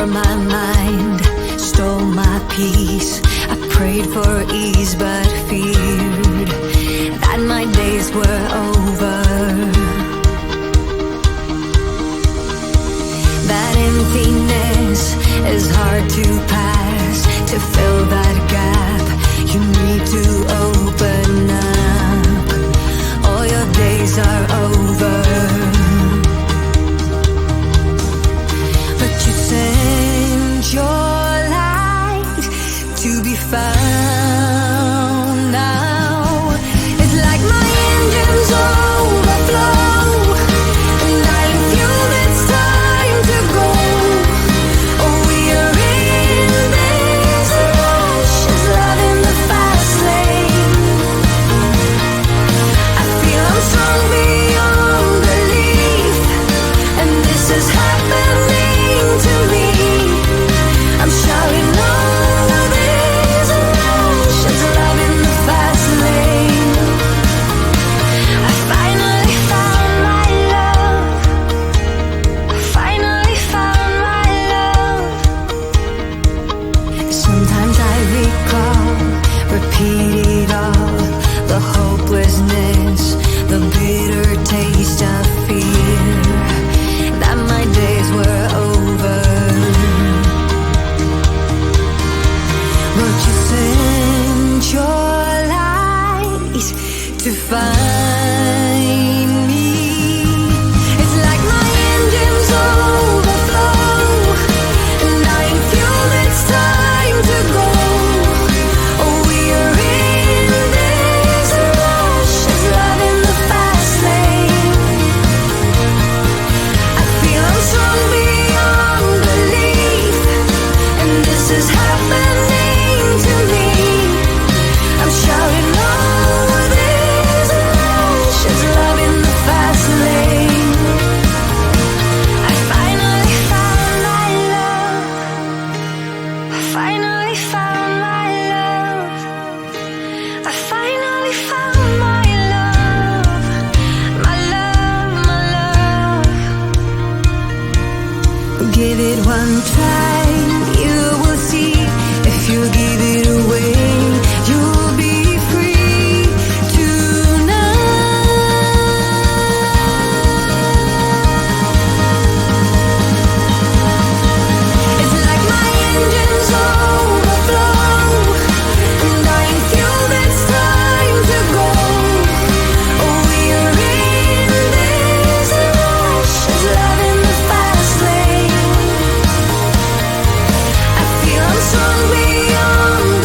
for my mind, stole my peace. I prayed for ease but feared that my days were over. That emptiness is hard to pass. To fill that gap, you need to open up. All your days are over, but you sent your light to be found now. It's like my engines overflow, and I feel it's time to go. Oh, we are in this rush, it's love in the fast lane. I feel I'm strong beyond belief, and this is happening to me. I'm shouting over this rush, it's love in the fast lane. I finally found my love. I finally found my love. Sometimes I recall, repeat it all, the hopelessness, the bitter taste of fear, that my days were over. But you sent your light to find me. It's like my engines overflow, and I feel it's time to go. Oh, we are in this rush, it's love in the fast lane. I feel I'm strong beyond belief, and this is happening to me. I'm shouting over this rush, it's love in the fast lane. I finally found my love. I finally found my love. I finally found my love. My love, my love. Give it one try, you will see. If you give it away, you'll be free tonight. It's like my engines overflow, and I feel it's time to go. Oh, we are in this rush, it's love in the fast lane. I feel I'm strong beyond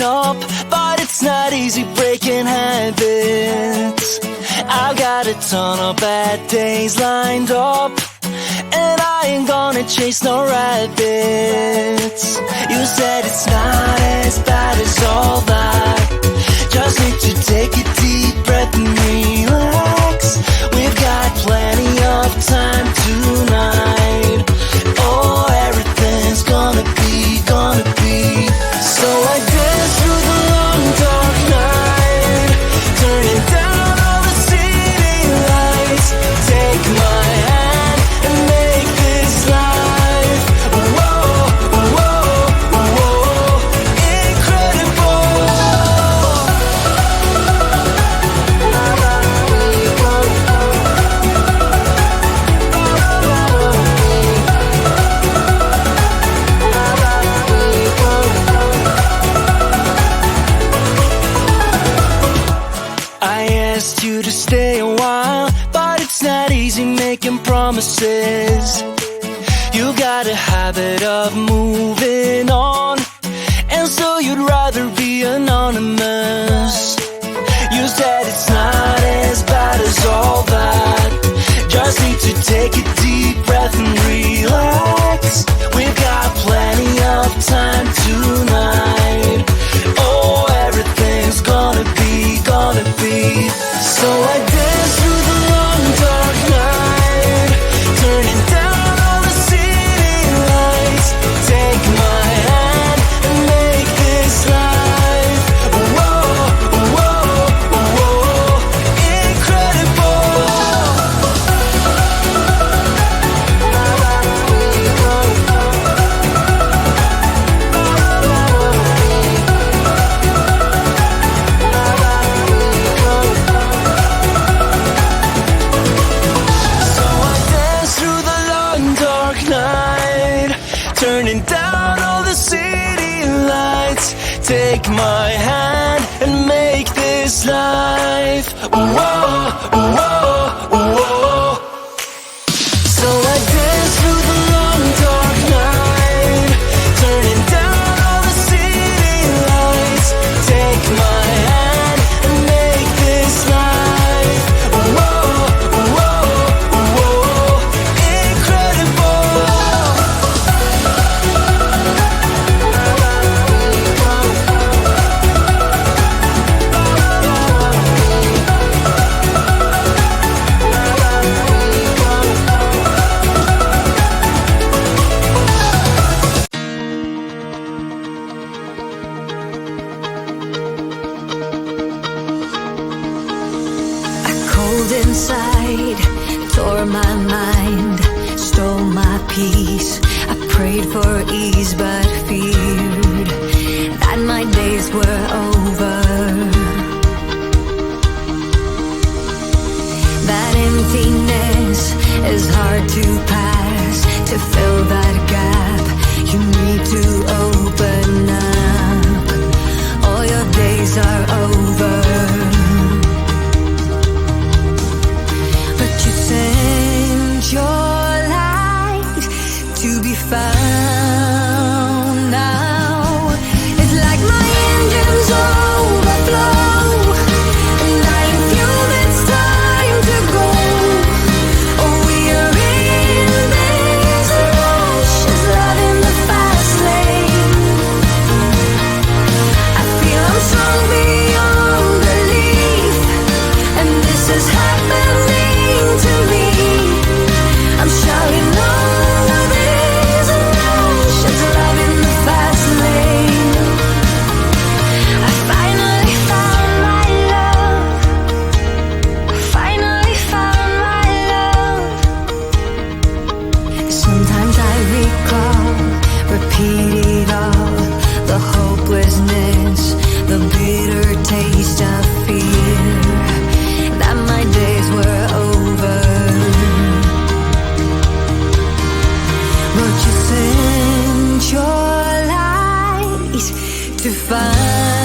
up, but it's not easy breaking habits. I've got a ton of bad days lined up, and I ain't gonna chase no rabbits. You said it's not as bad as all that. Just need to take a deep breath and relax. We've got plenty of time tonight. Oh, everything's gonna be. So I dance through the long dark night, turning down all the city lights. Take my hand and make this life, whoa, whoa, whoa, incredible. I asked you to stay a while, but it's not easy making promises. You got a habit of moving on, and so you'd rather be anonymous. You said it's not as bad as all that. Just need to take a deep breath and relax. We've got plenty of time tonight. Oh, everything's gonna be. So I dance through the long dark night, turning down all the city lights. Take my hand and make this life, whoa, whoa, whoa, incredible. Turning down all the city lights. Take my hand and make this life, whoa, whoa, whoa. So I dance through the long dark night, turning down all the city lights. Take my hand and make this life, whoa, whoa, whoa, incredible. Inside, tore my mind, stole my peace. I prayed for ease but feared that my days were over. That emptiness is hard to pass. To fill that gap, you need to open up. All your days are over. Your light to be found now. It's like my engines overflow, and I am fueled, it's time to go. Oh, we are in this rush, it's love in the fast lane. I feel I'm strong beyond belief, and this is happening to me. I'm shouting over these emotions, love in the fast lane. I finally found my love. I finally found my love. Sometimes I recall, repeat it all. The hopelessness, the bitter taste of fear. That my days were over. But you sent your light to find